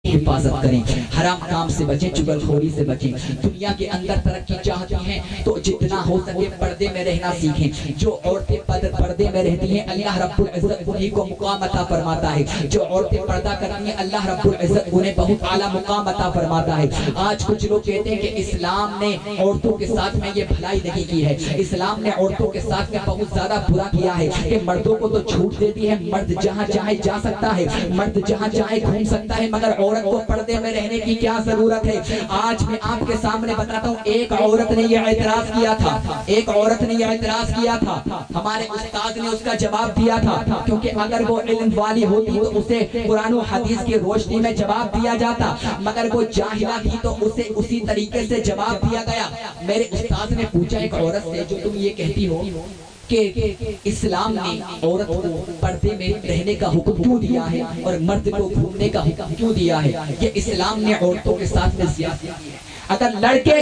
حفاظت کریں، حرام کام سے بچیں، چغلخوری سے بچیں۔ دنیا کے اندر ترقی چاہتی ہیں تو جتنا ہو سکے پردے میں رہنا سیکھیں۔ جو عورتیں پردے میں رہتی ہیں اللہ رب العزت انہیں کو مقام عطا فرماتا ہے۔ جو عورتیں پردہ کرتی ہیں اللہ رب العزت انہیں بہت اعلیٰ مقام عطا فرماتا ہے۔ آج کچھ لوگ کہتے ہیں کہ اسلام نے عورتوں کے ساتھ میں یہ بھلائی نہیں کی ہے، اسلام نے عورتوں کے ساتھ میں بہت زیادہ برا کیا ہے کہ مردوں کو تو چھوٹ دیتی ہے، مرد جہاں چاہے جا سکتا ہے، مرد جہاں چاہے گھوم سکتا ہے، مگر عورت کو پردے میں رہنے کی کیا ضرورت ہے؟ آج میں آپ کے سامنے بتاتا ہوں، ایک عورت نے یہ اعتراض کیا تھا، ایک عورت نے یہ اعتراض کیا تھا، ہمارے استاد نے اس کا جواب دیا تھا، کیونکہ اگر وہ علم والی ہوتی تو اسے قرآن و حدیث کی روشنی میں جواب دیا جاتا، مگر وہ جاہلہ تھی تو اسے اسی طریقے سے جواب دیا گیا۔ میرے استاد نے پوچھا ایک عورت سے، جو تم یہ کہتی ہو کہ اسلام نے عورت کو پردے میں رہنے کا حکم کیوں دیا ہے اور مرد کو گھومنے کا حکم کیوں دیا ہے؟ یہ اسلام نے عورتوں کے ساتھ میں زیادتی کی ہے۔ اگر لڑکے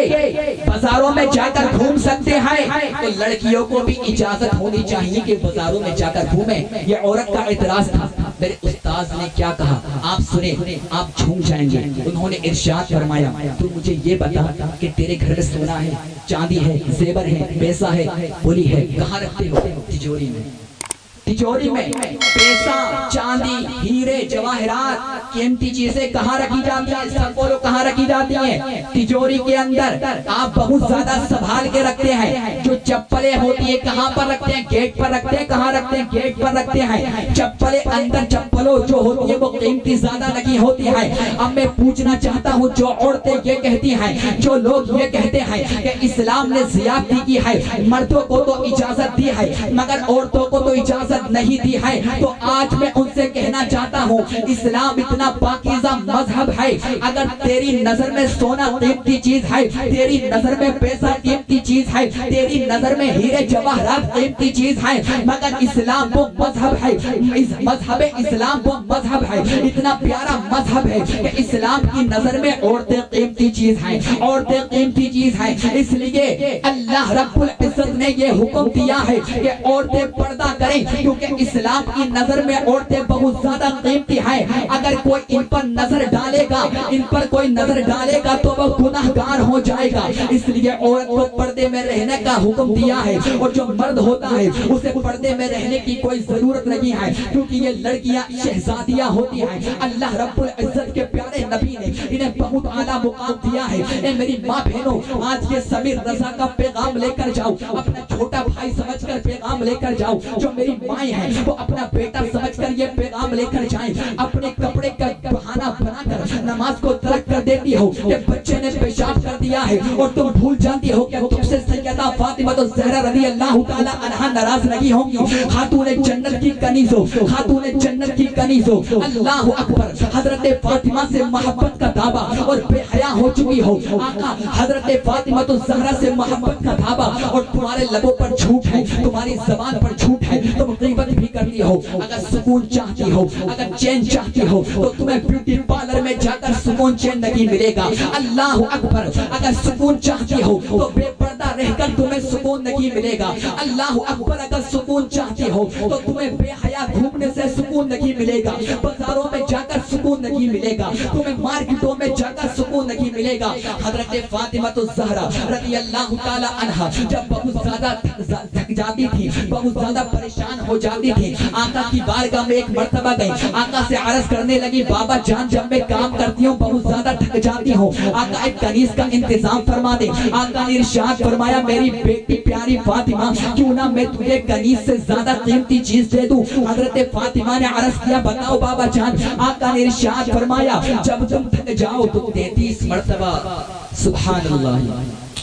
بازاروں میں جا کر گھوم سکتے ہیں تو لڑکیوں کو بھی اجازت ہونی چاہیے کہ بازاروں میں جا کر گھومیں۔ یہ عورت کا اعتراض تھا۔ میرے استاذ نے کیا کہا آپ سنیں، آپ جھوم جائیں گے۔ انہوں نے ارشاد فرمایا، تو مجھے یہ بتا کہ تیرے گھر میں سونا ہے، چاندی ہے، زیور ہے، پیسہ ہے؟ بولی ہے۔ کہاں رکھتے ہو؟ تجوری میں۔ تجوری میں پیسہ، چاندی، ہیرے، جواہرات، قیمتی چیزیں کہاں رکھی جاتی ہیں؟ سب بولو کہاں رکھی جاتی ہیں؟ تجوری کے اندر۔ آپ بہت زیادہ سنبھال کے رکھتے ہیں۔ جو چپلیں ہوتی ہیں کہاں پر رکھتے ہیں؟ گیٹ پر رکھتے ہیں۔ کہاں رکھتے ہیں؟ گیٹ پر رکھتے ہیں۔ چپلیں اندر، چپلوں جو ہوتی ہے وہ قیمتی زیادہ لگی ہوتی ہے۔ اب میں پوچھنا چاہتا ہوں، جو عورتیں یہ کہتی ہیں، جو لوگ یہ کہتے ہیں کہ اسلام نے زیادتی کی ہے، مردوں کو تو اجازت دی ہے مگر عورتوں کو تو اجازت نہیں دی ہے، تو آج میں ان سے کہنا چاہتا ہوں، اسلام اتنا پاکیزہ مذہب ہے، اگر تیری نظر میں سونا قیمتی چیز ہے، تیری نظر میں پیسہ قیمتی چیز ہے، تیری نظر میں ہیرے جواہرات قیمتی چیز ہے، مگر اسلام وہ مذہب ہے، مذہب اسلام وہ مذہب ہے، اتنا پیارا مذہب ہے کہ اسلام کی نظر میں عورتیں قیمتی چیز ہیں، عورتیں قیمتی چیز ہیں۔ اس لیے اللہ رب العزت نے یہ حکم دیا ہے کہ عورتیں پردہ کریں، کیونکہ اسلام کی نظر میں عورتیں بہت زیادہ قیمتی ہیں۔ اگر کوئی ان پر نظر ڈالے گا، ان پر کوئی نظر ڈالے گا تو وہ گناہگار ہو جائے گا۔ اس لیے عورت کو پردے میں رہنے کا حکم دیا ہے، اور جو مرد ہوتا ہے اسے پردے میں رہنے کی کوئی ضرورت نہیں ہے، کیونکہ یہ لڑکیاں شہزادیاں ہوتی ہیں۔ اللہ رب العزت کے پیارے نبی نے انہیں بہت اعلیٰ مقام دیا ہے۔ اے میری ماں بہنوں، آج یہ سمیر رضا کا پیغام لے کر جاؤ، اپنا چھوٹا بھائی سمجھ کر پیغام لے کر جاؤ۔ جو میری مائیں ہیں وہ اپنا بیٹا سمجھ کر یہ پیغام لے کر جائیں۔ اپنے کپڑے کا بہانہ بنا کر نماز کو ترک کر دیتی ہو کہ بچے نے پیشاب کر دیا ہے، اور تم بھول جاتی ہو کہ تم سے سیدہ فاطمہ الزہرا رضی اللہ تعالی عنہا ناراض نہیں ہوں گی۔ خاتون جنت کی کنیز ہو، خاتون جنت کی کنیز ہو، اللہ اکبر۔ حضرت فاطمہ سے محبت کا دعویٰ اور بے حیا ہو چکی ہو، آقا حضرت فاطمہ الزہرا سے محبت کا دعویٰ، اور تمہارے لبوں پر جھوٹ ہے، تمہاری زبان پر جھوٹ ہے، تم غیبت بھی کرتی ہو۔ اگر سکون چاہتی ہو، اگر چین چاہتی ہو تو تمہیں بیوٹی پارلر میں جا کر سکون چین نہیں ملے گا۔ اللہ اکبر۔ اگر سکون چاہتی ہو تو بے پردہ رہ کر تمہیں سکون نہیں ملے گا۔ اللہ اکبر۔ اگر سکون چاہتی ہو تو تمہیں بے حیا گھومنے سے سکون نہیں ملے گا، بازاروں میں جا کر سکون نہیں ملے گا، تمہیں مارکیٹوں میں جا کر سکون نہیں ملے گا۔ حضرت فاطمہ الزہرا رضی اللہ تعالی عنہا جب بہت زیادہ تھک جاتی تھی، بہت زیادہ پریشان ہو جاتی تھی، آقا کی بارگاہ میں ایک مرتبہ گئی، آقا سے عرض کرنے لگی، بابا جان جب میں کام کرتی ہوں بہت زیادہ تھک جاتی ہوں، آقا ایک کنیز کا انتظام فرما دے۔ آقا نے ارشاد فرمایا، میری بیٹی پیاری فاطمہ، کیوں نہ میں تجھے کنیز سے زیادہ قیمتی چیز دے دوں؟ حضرت فاطمہ نے عرض کیا، بتاؤ بابا جان۔ آقا نے ارشاد فرمایا، جب تم تھک جاؤ تو 33 مرتبہ سبحان اللہ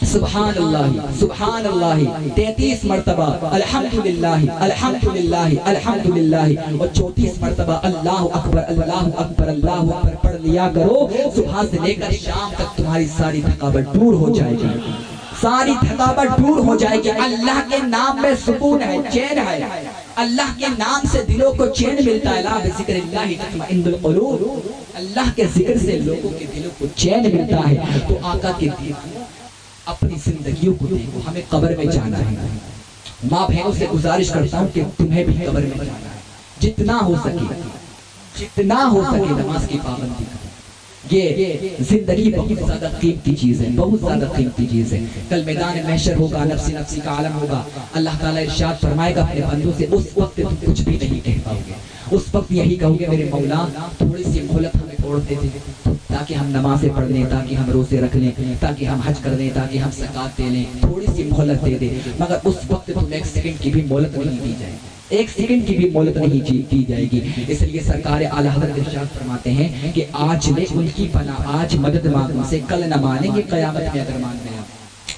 سبحان اللہ سبحان اللہ 33 مرتبہ الحمدللہ الحمدللہ الحمدللہ، اور 34 مرتبہ اللہ اکبر اللہ اکبر اللہ اکبر پڑھ لیا کرو۔ صبح سے لے کر شام تک تمہاری ساری تھکاوٹ دور ہو جائے گی، ساری تھکاوٹ دور ہو جائے گی۔ اللہ کے نام میں سکون ہے، چین ہے، اللہ کے نام سے دلوں کو چین ملتا ہے۔ لا بذکر اللہ تطمئن القلوب، اللہ کے ذکر سے لوگوں کے دلوں کو چین ملتا ہے۔ تو آقا کے اپنی زندگیوں کو دیکھو، ہمیں قبر میں جانا ہے۔ ماں بہنوں سے گزارش کرتا ہوں کہ تمہیں بھی قبر میں جانا ہے، جتنا ہو سکے نماز کی پابندی کرو، یہ زندگی بہت زیادہ قیمتی چیز ہے، بہت زیادہ قیمتی چیز ہے. کل میدان محشر ہوگا، نفسی نفسی کا عالم ہوگا. اللہ تعالیٰ ارشاد فرمائے گا اپنے بندوں سے، اس وقت تم کچھ بھی نہیں کہہ پاؤ گے. اس وقت یہی کہو گے میرے مولا تھوڑی سی مہلت ہمیں چھوڑ دیتے تاکہ ہم نمازیں پڑھ لیں، تاکہ ہم روزے رکھ لیں، تاکہ ہم حج کر لیں، تاکہ ہم زکات دے لیں. تھوڑی سی مہلت دے دے، مگر اس وقت تم ایک سیکنڈ کی بھی مہلت نہیں دی جائے، ایک سیکنڈ کی بھی مہلت نہیں دی جائے گی. اس لیے سرکار اعلیٰ حضرت ارشاد فرماتے ہیں کہ آج لے ان کی پناہ، آج مدد مانگنے سے کل نہ مانیں گے قیامت میں اگر مان گیا.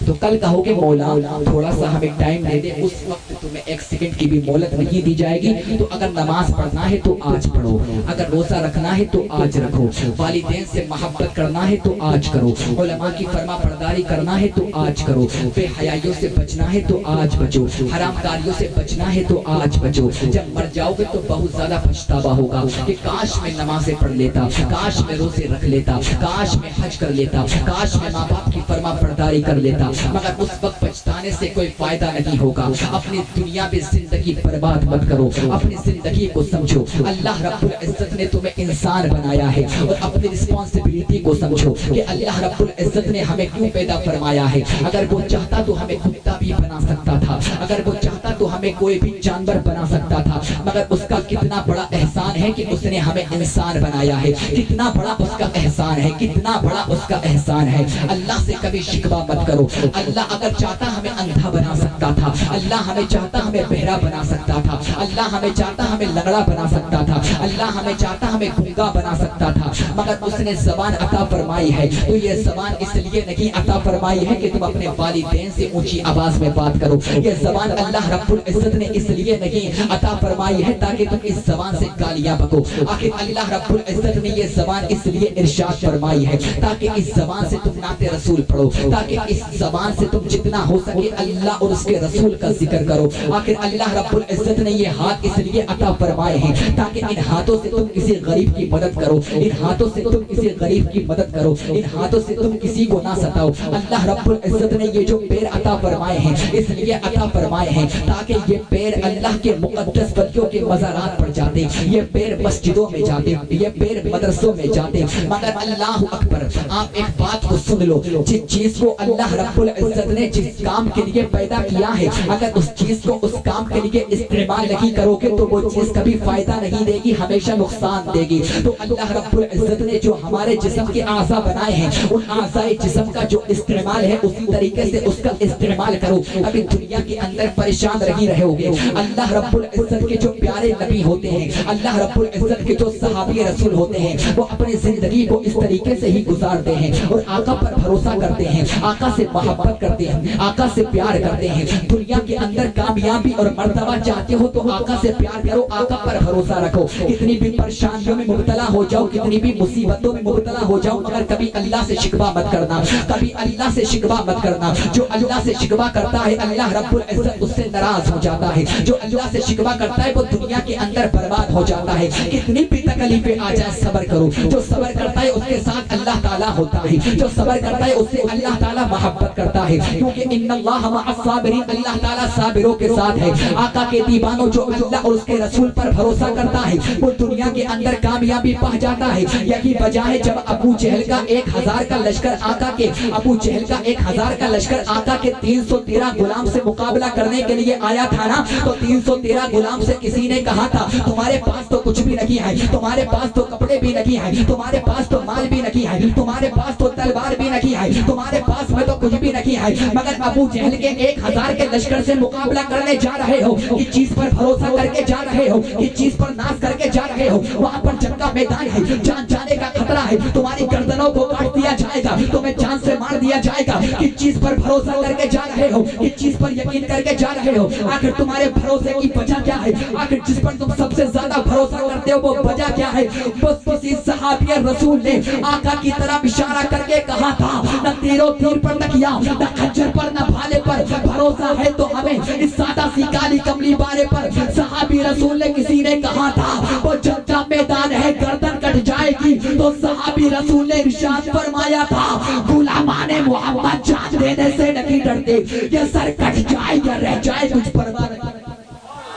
تو کل کہو کہ مولا تھوڑا سا ہمیں ٹائم دے دے، اس وقت تمہیں ایک سیکنڈ کی بھی مہلت نہیں دی جائے گی. تو اگر نماز پڑھنا ہے تو آج پڑھو، اگر روزہ رکھنا ہے تو آج رکھو، والدین سے محبت کرنا ہے تو آج کرو، علماء کی فرما برداری کرنا ہے تو آج کرو، بے حیائیوں سے بچنا ہے تو آج بچو، حرام کاریوں سے بچنا ہے تو آج بچو. جب مر جاؤ گے تو بہت زیادہ پچھتاوا ہوگا کہ کاش میں نمازیں پڑھ لیتا، کاش میں روزے رکھ لیتا، کاش میں حج کر لیتا، کاش میں ماں باپ کی فرما برداری کر لیتا. مگر اس وقت پچھتانے سے کوئی فائدہ نہیں ہوگا. اپنی دنیا میں زندگی برباد مت کرو، اپنی زندگی کو سمجھو. اللہ رب العزت نے تمہیں انسان بنایا ہے، اور اپنی رسپانسبلٹی کو سمجھو کہ اللہ رب العزت نے ہمیں کیوں پیدا فرمایا ہے. اگر وہ چاہتا تو ہمیں کتا بھی بنا سکتا تھا، اگر وہ چاہتا تو ہمیں کوئی بھی جانور بنا سکتا تھا، مگر اس کا کتنا بڑا احسان ہے کہ اس نے ہمیں انسان بنایا ہے. کتنا بڑا اس کا احسان ہے، کتنا بڑا اس کا احسان ہے. اللہ سے کبھی شکوہ مت کرو. اللہ اگر چاہتا ہمیں اندھا بنا سکتا تھا، اللہ ہمیں چاہتا ہمیں بہرا بنا سکتا تھا، اللہ ہمیں چاہتا ہمیں لنگڑا بنا سکتا تھا، اللہ ہمیں چاہتا ہمیں گنگا بنا سکتا تھا، مگر اس نے زبان عطا فرمائی ہے. تو یہ زبان اس لیے نہیں عطا فرمائی ہے کہ تم اپنے والدین سے اونچی آواز میں بات کرو. یہ زبان اللہ رب العزت نے اس لیے نہیں عطا فرمائی ہے تاکہ تم اس زبان سے گالیاں بکو. آخر اللہ رب العزت نے یہ زبان اس لیے ارشاد فرمائی ہے تاکہ اس زبان سے تم نعت رسول پڑھو، تاکہ اس زبان سے تم جتنا ہو سکے اللہ اور اس کے رسول کا ذکر کرو. آخر اللہ رب العزت نے یہ ہاتھ اس لیے عطا فرمائے ہیں تاکہ ان ہاتھوں سے تم کسی غریب کی مدد کرو، ان ہاتھوں سے تم کسی غریب کی مدد کرو، ان ہاتھوں سے تم کسی کو نہ ستاؤ. اللہ رب العزت نے یہ جو پیر عطا فرمائے ہیں اس لیے عطا فرمائے ہیں تاکہ یہ پیر اللہ کے مقدس بندوں کے مزارات پر جاتے، یہ پیر مسجدوں میں جاتے، یہ پیر مدرسوں میں جاتے. مگر اللہ اکبر، آپ ایک بات کو سن لو، جس چیز کو اللہ رب العزت نے جس کام کے لیے پیدا کیا ہے اگر اس چیز کو اس کام کے لیے استعمال نہیں کرو گے تو وہ چیز کبھی فائدہ نہیں دے گی، ہمیشہ نقصان دے گی. تو اللہ رب العزت نے جو ہمارے جسم کے اعضاء بنائے ہیں ان اعضاء جسم کا جو استعمال ہے اسی طریقے سے اس کا استعمال کرو. ابھی دنیا کے اندر پریشان نہیں رہے ہوگے. اللہ رب العزت کے جو پیارے نبی ہوتے ہیں، اللہ رب العزت کے جو صحابی رسول ہوتے ہیں، وہ اپنی زندگی کو اس طریقے سے ہی گزارتے ہیں اور آقا پر بھروسہ کرتے ہیں، آقا سے محبت کرتے ہیں، آقا سے پیار کرتے ہیں. دنیا کے اندر کامیابی اور مرتبہ چاہتے ہو تو آقا سے پیار کرو، آقا پر بھروسہ رکھو. کتنی بھی پریشانیوں میں مبتلا ہو جاؤ، کتنی بھی مصیبتوں میں مبتلا ہو جاؤ، مگر کبھی اللہ سے شکوہ مت کرنا، کبھی اللہ سے شکوہ مت کرنا. جو اللہ سے شکوہ کرتا ہے اللہ رب العزت اس سے ناراض ہو جاتا ہے. جو اللہ سے شکوہ کرتا ہے وہ دنیا کے اندر برباد ہو جاتا ہے. کتنی بھی تکلیفیں آ جائے صبر کرو. جو صبر کرتا ہے اس کے ساتھ اللہ تعالیٰ ہوتا ہے، جو صبر کرتا ہے اس سے اللہ تعالیٰ محبت کرتا ہے. کیونکہ ان اللہ مع الصابرین، اللہ تعالیٰ صابروں کے ساتھ ہے. آقا کے دیوانوں جو اللہ اور اس کے رسول پر بھروسہ کرتا ہے وہ دنیا کے اندر کامیابی پا جاتا ہے. یہی وجہ ہے جب ابو جہل کا 1000 کا لشکر آقا کے ابو جہل کا 1000 کا لشکر آقا کے 313 غلام سے مقابلہ کرنے کے لیے آیا تھا نا، تو 313 غلام سے کسی نے کہا تھا تمہارے پاس تو کچھ بھی نہیں ہے، تمہارے پاس تو کپڑے بھی نہیں ہے، تمہارے پاس تو مال بھی نہیں ہے، تمہارے پاس تو تلوار بھی نہیں ہے، تمہارے پاس میں تو کچھ بھی نہیں ہے. مگر ابو جہل کے 1000 کے لشکر سے مقابلہ کرنے جا رہے ہو، اس چیز پر بھروسہ کر کے جا رہے ہو، اس چیز پر ناز کر کے جا رہے ہو. وہاں پر جنگ کا میدان ہے، جان جانے کا خطرہ ہے، تمہاری گردنوں کو کاٹ دیا جائے گا، تمہیں جان سے مار دیا جائے گا. کس چیز پر بھروسہ کر کے جا رہے ہو، کس چیز پر یقین کر کے جا رہے ہو؟ آخر تمہارے بھروسے کی وجہ کیا ہے؟ آخر جس پر تم سب سے زیادہ بھروسہ کرتے ہو وہ وجہ کیا ہے؟ بس کسی صحابی رسول نے آقا کی طرف اشارہ کر کے کہا تھا نہ تیرو تیر پر نہ کیا، نہ خنجر پر نہ بھالے پر بھروسہ ہے تو ہمیں اس سادہ سی کالی کملی بارے پر. صحابی رسول نے کسی نے کہا تھا وہ جنگ کا میدان ہے گردن کٹ جائے گی، تو صحابی رسول نے ارشاد فرمایا تھا غلامان محمد جان دینے سے نہیں ڈرتے، یہ سر کٹ جائے یا رہ جائے کچھ پرواہ نہیں.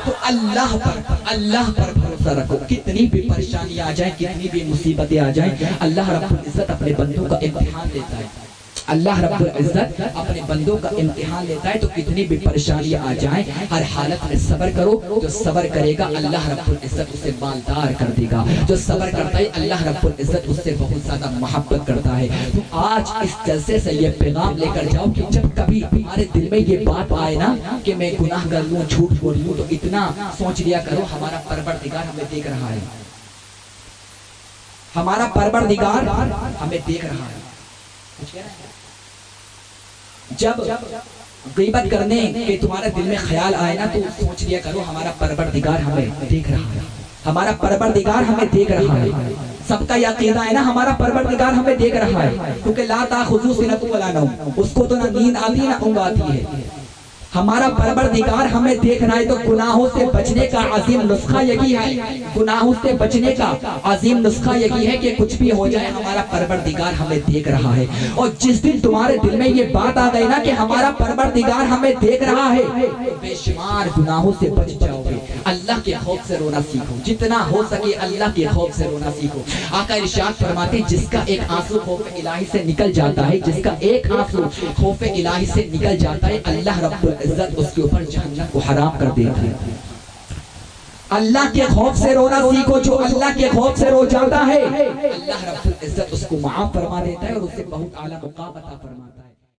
تو اللہ پر بھروسہ رکھو. کتنی بھی پریشانی آ جائے, کتنی بھی مصیبتیں آ جائیں, اللہ رب العزت اپنے بندوں کا امتحان لیتا ہے. اللہ رب العزت اپنے بندوں کا امتحان لیتا ہے. تو کتنی بھی پریشانی آ جائیں, ہر حالت میں صبر کرو. جو صبر کرے گا اللہ رب العزت اسے مالدار کر دے گا. جو صبر کرتا ہے اللہ رب العزت اس سے بہت زیادہ محبت کرتا ہے. تو آج اس جلسے سے یہ پیغام لے کر جاؤ کہ جب کبھی ہمارے دل میں یہ بات آئے نا کہ میں گناہ کر لوں, جھوٹ بول لوں, تو اتنا سوچ لیا کرو ہمارا پروردگار ہمیں دیکھ رہا ہے. ہمارا پروردگار ہمیں دیکھ رہا ہے. جب غیبت کرنے کے تمہارے دل میں خیال آئے نا تو سوچ لیا کرو ہمارا پروردگار ہمیں دیکھ رہا ہے. ہمارا پروردگار ہمیں دیکھ رہا ہے. سب کا یہ عقیدہ ہے نا ہمارا پروردگار ہمیں دیکھ رہا ہے, کیونکہ لا تاخذہ سنۃ ولا نوم, اس کو تو نہ نیند آتی نہ اونگ آتی ہے. ہمارا پروردگار ہمیں دیکھ رہا ہے. تو گناہوں سے بچنے کا عظیم نسخہ یہی ہے, گناہوں سے بچنے کا عظیم نسخہ یہی ہے کہ کچھ بھی ہو جائے ہمارا پروردگار ہمیں دیکھ رہا ہے. اور جس دن تمہارے دل میں یہ بات آ گئی نا کہ ہمارا پروردگار ہمیں دیکھ رہا ہے, بے شمار گناہوں سے بچ جاؤ گے. اللہ کے خوف سے رونا سیکھو, جتنا ہو سکے اللہ کے خوف سے رونا سیکھو. آقا ارشاد فرماتے ہیں جس کا ایک آنسو خوف الہی سے نکل جاتا ہے, جس کا ایک آنسو خوف الہی سے نکل جاتا ہے, اللہ رب العزت اس کے اوپر جہنم کو حرام کر دیتا ہے. اللہ کے خوف سے رونا سیکھو. جو اللہ کے خوف سے رو جاتا ہے اللہ رب العزت اس کو معاف فرما دیتا ہے اور اسے بہت اعلیٰ مقام عطا فرما دیتا ہے.